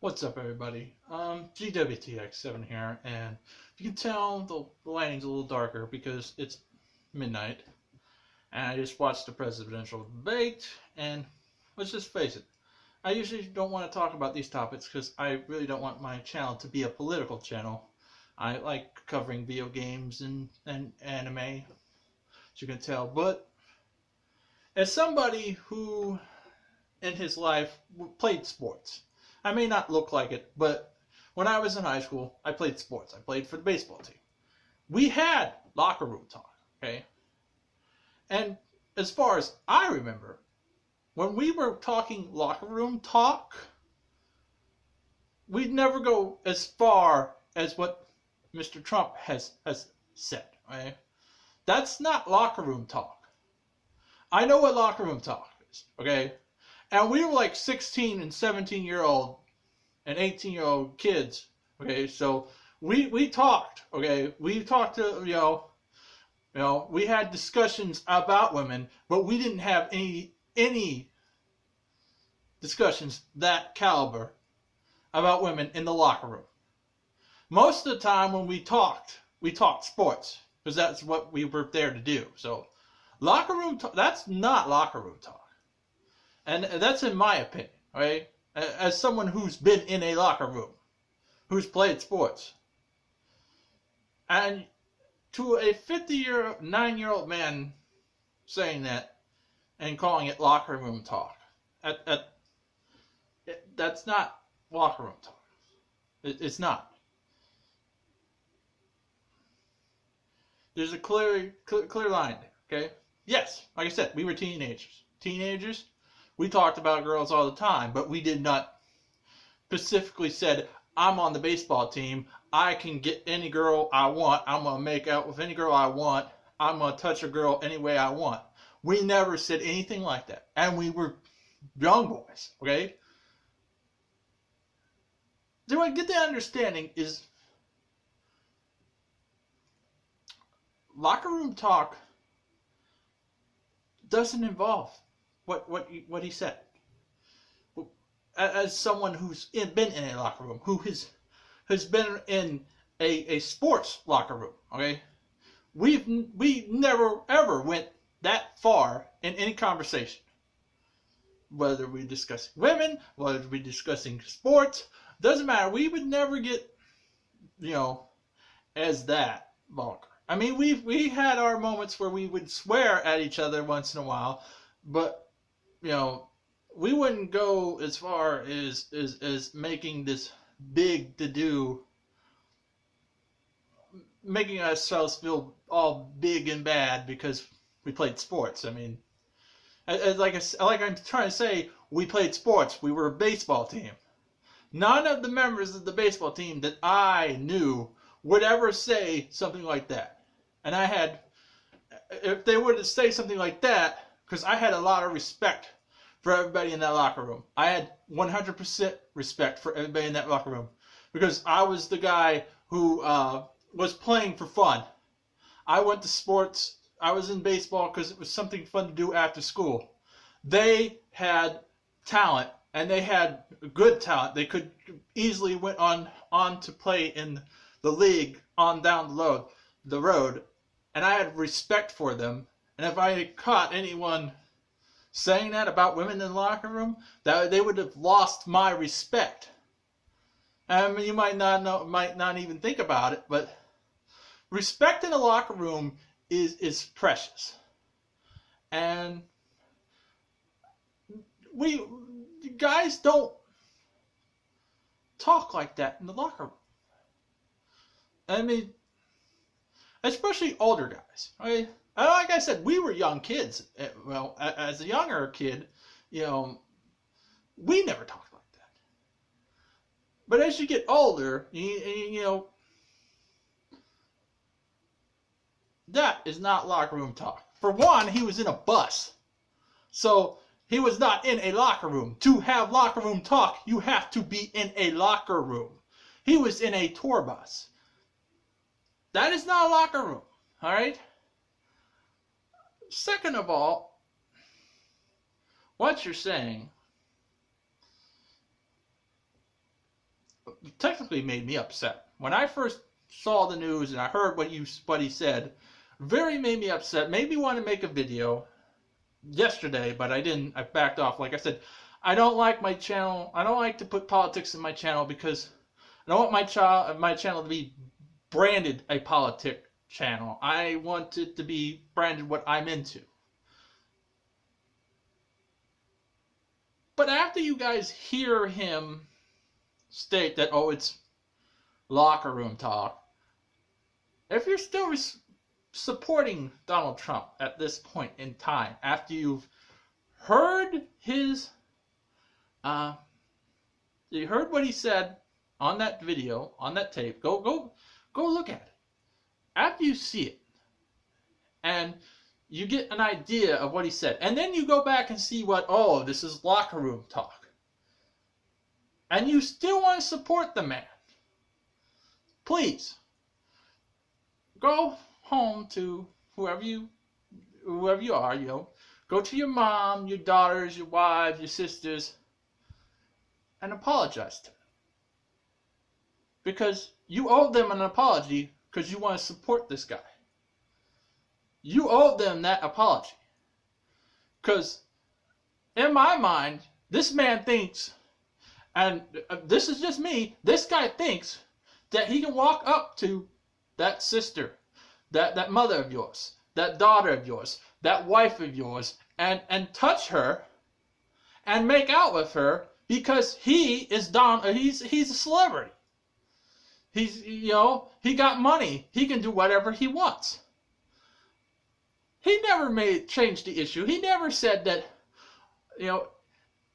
What's up, everybody? GWTX7 here, and you can tell the lighting's a little darker because it's midnight, and I just watched the presidential debate, and let's just face it, I usually don't want to talk about these topics because I really don't want my channel to be a political channel. I like covering video games and anime, as you can tell, but as somebody who in his life played sports. I may not look like it, but when I was in high school, I played sports. I played for the baseball team. We had locker room talk, okay? And as far as I remember, when we were talking locker room talk, we'd never go as far as what Mr. Trump has said, okay? That's not locker room talk. I know what locker room talk is, okay? And we were like 16 and 17-year-old and 18-year-old kids. Okay, so we talked. Okay, we talked to we had discussions about women, but we didn't have any discussions that caliber about women in the locker room. Most of the time when we talked sports because that's what we were there to do. So locker room talk, that's not locker room talk. And that's in my opinion, right? As someone who's been in a locker room, who's played sports. And to a 59-year-old man saying that and calling it locker room talk, that's not locker room talk. It's not. There's a clear line there, okay? Yes, like I said, we were teenagers. We talked about girls all the time, but we did not specifically said, I'm on the baseball team. I can get any girl I want. I'm going to make out with any girl I want. I'm going to touch a girl any way I want. We never said anything like that. And we were young boys, okay? Do I get the understanding is locker room talk doesn't involve what he said. As someone who's been in a locker room, who has been in a sports locker room, okay, we never ever went that far in any conversation. Whether we're discussing women, whether we're discussing sports, doesn't matter. We would never get, as that vulgar. I mean, we had our moments where we would swear at each other once in a while, but we wouldn't go as far as making this big to do, making ourselves feel all big and bad because we played sports. I mean, like I'm trying to say, we played sports. We were a baseball team. None of the members of the baseball team that I knew would ever say something like that. And if they were to say something like that, because I had a lot of respect for everybody in that locker room. I had 100% respect for everybody in that locker room because I was the guy who was playing for fun. I went to sports. I was in baseball because it was something fun to do after school. They had talent, and they had good talent. They could easily went on to play in the league on down the road, and I had respect for them. And if I had caught anyone saying that about women in the locker room, that they would have lost my respect. I mean, you might not even think about it, but respect in a locker room is precious. And guys don't talk like that in the locker room. I mean, especially older guys, right? Like I said, we were young kids. Well, as a younger kid, we never talked like that. But as you get older, that is not locker room talk. For one, he was in a bus. So he was not in a locker room. To have locker room talk, you have to be in a locker room. He was in a tour bus. That is not a locker room, all right? Second of all, what you're saying technically made me upset. When I first saw the news and I heard what he said, very made me upset. Made me want to make a video yesterday, but I didn't. I backed off. Like I said, I don't like my channel. I don't like to put politics in my channel because I don't want my channel to be branded a politic channel. I want it to be branded what I'm into. But after you guys hear him state that, oh, it's locker room talk, if you're still supporting Donald Trump at this point in time, after you've heard his, you heard what he said on that video, on that tape, go look at it. After you see it, and you get an idea of what he said, and then you go back and see what, oh, this is locker room talk, and you still want to support the man, please go home to whoever you are, go to your mom, your daughters, your wives, your sisters, and apologize to them. Because you owe them an apology because you want to support this guy. You owe them that apology. Because in my mind, this man thinks, and this is just me, this guy thinks that he can walk up to that sister, that mother of yours, that daughter of yours, that wife of yours, and touch her and make out with her because he's a celebrity. He got money. He can do whatever he wants. He never changed the issue. He never said that,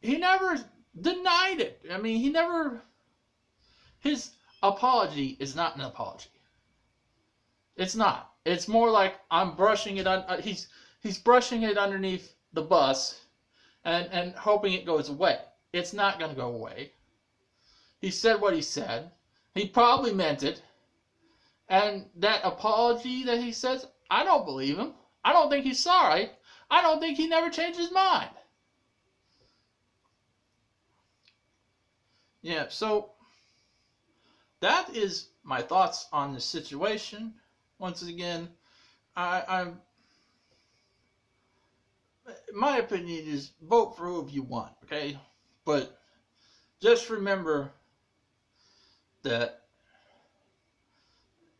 he never denied it. I mean, his apology is not an apology. It's not. It's more like I'm brushing it on. He's brushing it underneath the bus, and hoping it goes away. It's not going to go away. He said what he said. He probably meant it. And that apology that he says, I don't believe him. I don't think he's sorry. I don't think he never changed his mind. Yeah, so that is my thoughts on the situation. Once again, my opinion is vote for who you want, okay? But just remember that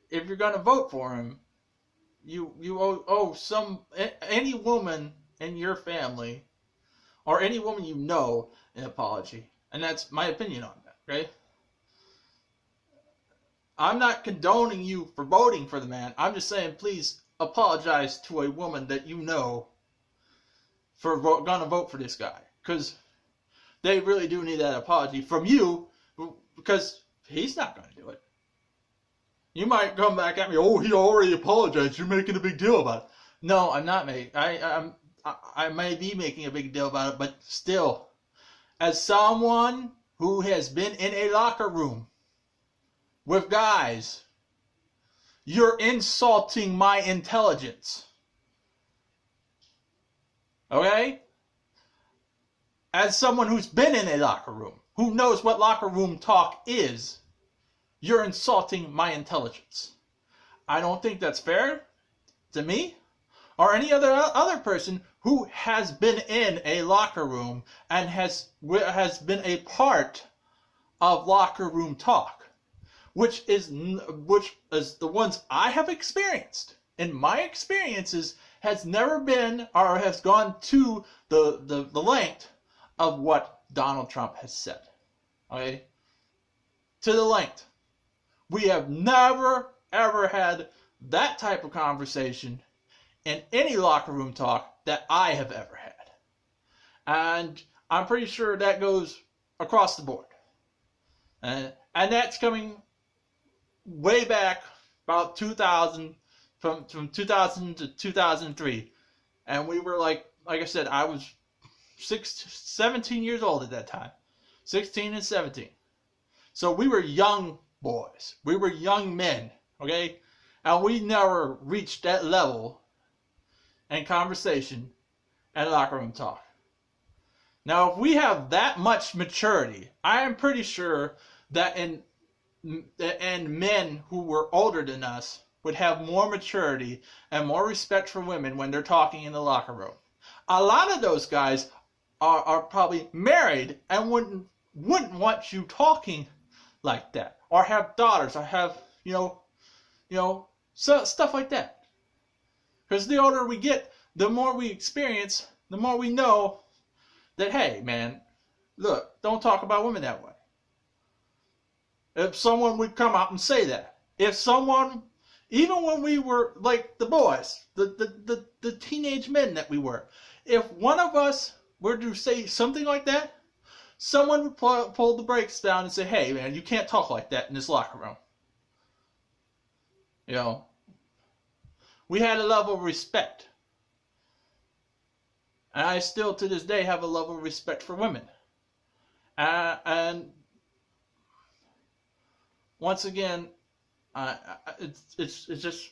if you're going to vote for him, you owe any woman in your family or any woman you know an apology. And that's my opinion on that, okay? I'm not condoning you for voting for the man. I'm just saying, please apologize to a woman that you know for going to vote for this guy. Because they really do need that apology from you, because he's not going to do it. You might come back at me, oh, he already apologized. You're making a big deal about it. No, I'm not making. I may be making a big deal about it, but still, as someone who has been in a locker room with guys, you're insulting my intelligence. Okay? As someone who's been in a locker room, who knows what locker room talk is, you're insulting my intelligence. I don't think that's fair to me or any other person who has been in a locker room and has been a part of locker room talk, which is the ones I have experienced. In my experiences, has never been or has gone to the length of what Donald Trump has said. Okay? To the length. We have never, ever had that type of conversation in any locker room talk that I have ever had. And I'm pretty sure that goes across the board. And that's coming way back about 2000, from 2000 to 2003. And we were like I said, I was 17 years old at that time. 16 and 17. So we were young boys. We were young men, okay? And we never reached that level in conversation and locker room talk. Now, if we have that much maturity, I am pretty sure that and men who were older than us would have more maturity and more respect for women when they're talking in the locker room. A lot of those guys are probably married and wouldn't want you talking like that, or have daughters, or have so stuff like that. Because the older we get, the more we experience, the more we know that, hey, man, look, don't talk about women that way. If someone would come out and say that, if someone, even when we were like the boys, the teenage men that we were, if one of us were to say something like that, someone would pull the brakes down and say, hey, man, you can't talk like that in this locker room. You know, we had a level of respect. And I still, to this day, have a level of respect for women. And once again, it's just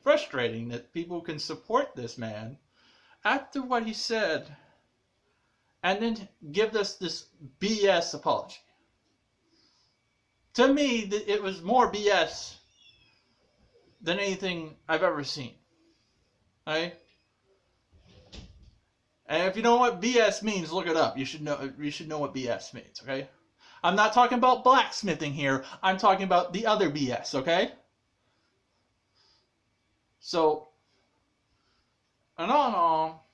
frustrating that people can support this man after what he said and then give us this BS apology. To me, it was more BS than anything I've ever seen. Right? And if you know what BS means, look it up. You should know what BS means, okay? I'm not talking about blacksmithing here. I'm talking about the other BS, okay? So, and all in all,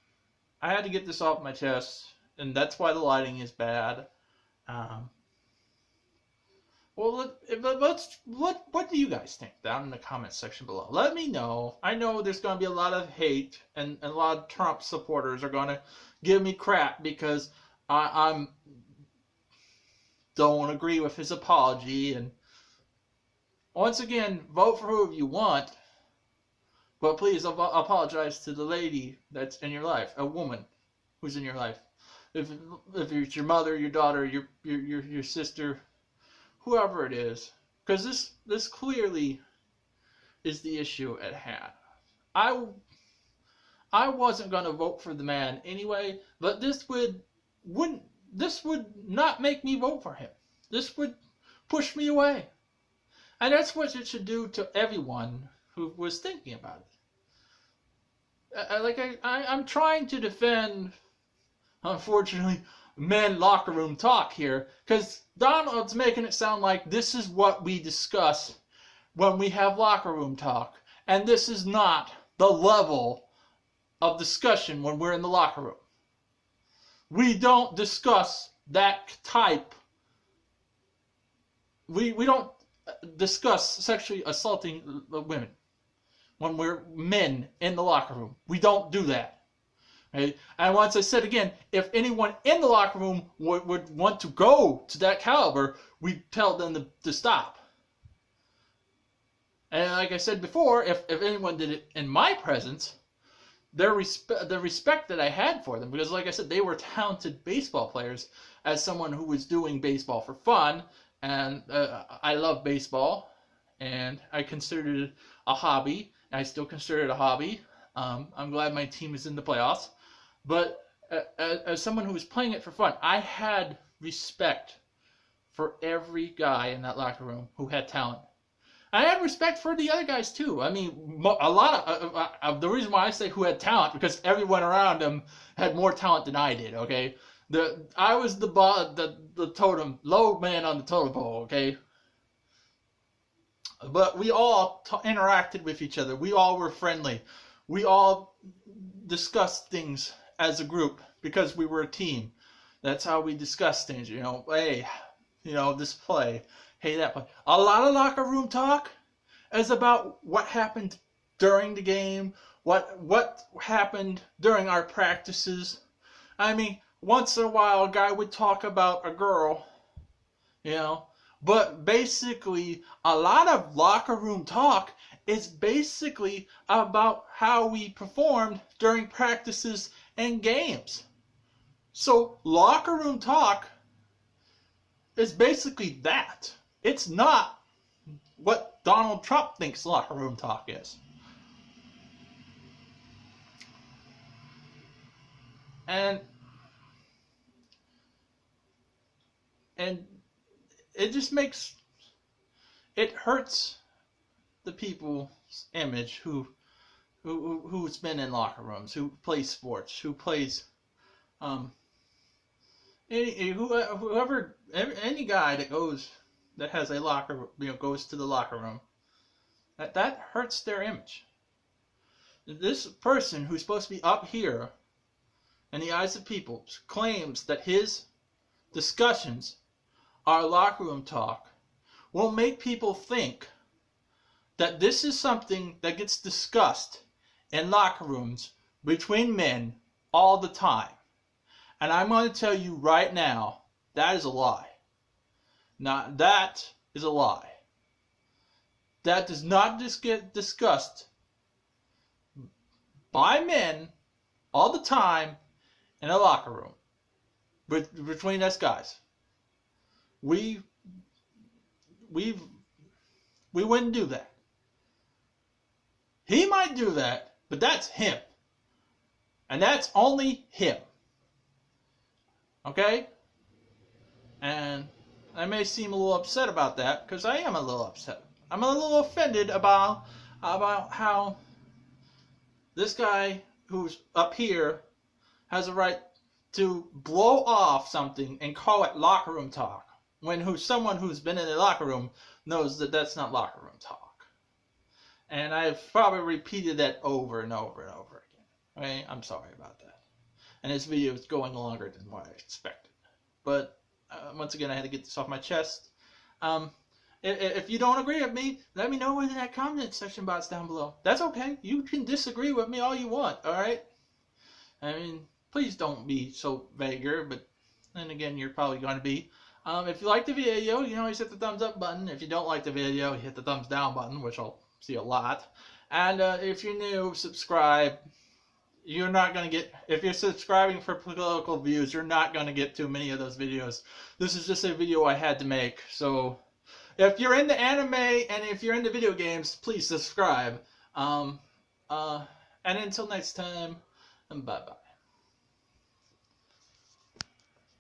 I had to get this off my chest, and that's why the lighting is bad. Well, what do you guys think down in the comments section below? Let me know. I know there's going to be a lot of hate, and a lot of Trump supporters are going to give me crap because I'm don't agree with his apology. And once again, vote for who you want, but please apologize to the lady that's in your life, a woman who's in your life. If it's your mother, your daughter, your sister, whoever it is, because this clearly is the issue at hand. I wasn't going to vote for the man anyway, but this would not make me vote for him. This would push me away, and that's what it should do to everyone who was thinking about it. I'm trying to defend, unfortunately, men locker room talk here, because Donald's making it sound like this is what we discuss when we have locker room talk, and this is not the level of discussion when we're in the locker room. We don't discuss that type. We don't discuss sexually assaulting women when we're men in the locker room. We don't do that. Right? And once I said again, if anyone in the locker room would want to go to that caliber, we tell them to stop. And like I said before, if anyone did it in my presence, the respect that I had for them, because like I said, they were talented baseball players, as someone who was doing baseball for fun, and I love baseball, and I considered it a hobby, and I still consider it a hobby. I'm glad my team is in the playoffs. But as someone who was playing it for fun, I had respect for every guy in that locker room who had talent. I had respect for the other guys too. I mean, a lot of the reason why I say who had talent, because everyone around them had more talent than I did. Okay, I was the totem low man on the totem pole. Okay, but we all interacted with each other. We all were friendly. We all discussed things as a group because we were a team. That's how we discussed things. Hey, this play. Hey, that play. A lot of locker room talk is about what happened during the game, what happened during our practices. I mean, once in a while, a guy would talk about a girl, but basically, a lot of locker room talk is basically about how we performed during practices and games. So, locker room talk is basically that. It's not what Donald Trump thinks locker room talk is. And it just makes it hurts the people's image who's been in locker rooms, who plays sports, who plays whoever any guy that has a locker, goes to the locker room, that hurts their image. This person who's supposed to be up here in the eyes of people claims that his discussions are locker room talk will make people think that this is something that gets discussed in locker rooms between men all the time. And I'm going to tell you right now, that is a lie. That is a lie. That does not just get discussed by men all the time in a locker room between us guys. We wouldn't do that. He might do that, but that's him. And that's only him. Okay? And I may seem a little upset about that, because I am a little upset. I'm a little offended about how this guy who's up here has a right to blow off something and call it locker room talk, when someone who's been in the locker room knows that that's not locker room talk. And I've probably repeated that over and over and over again. Okay? I'm sorry about that. And this video is going longer than what I expected. But once again, I had to get this off my chest. If you don't agree with me, let me know in that comment section box down below. That's okay. You can disagree with me all you want, alright? I mean, please don't be so vaguer, but then again, you're probably going to be. If you like the video, you can always hit the thumbs up button. If you don't like the video, hit the thumbs down button, which I'll see a lot. And if you're new, subscribe. You're not going to get, if you're subscribing for political views, you're not going to get too many of those videos. This is just a video I had to make. So if you're into anime and if you're into video games, please subscribe. And until next time, bye-bye.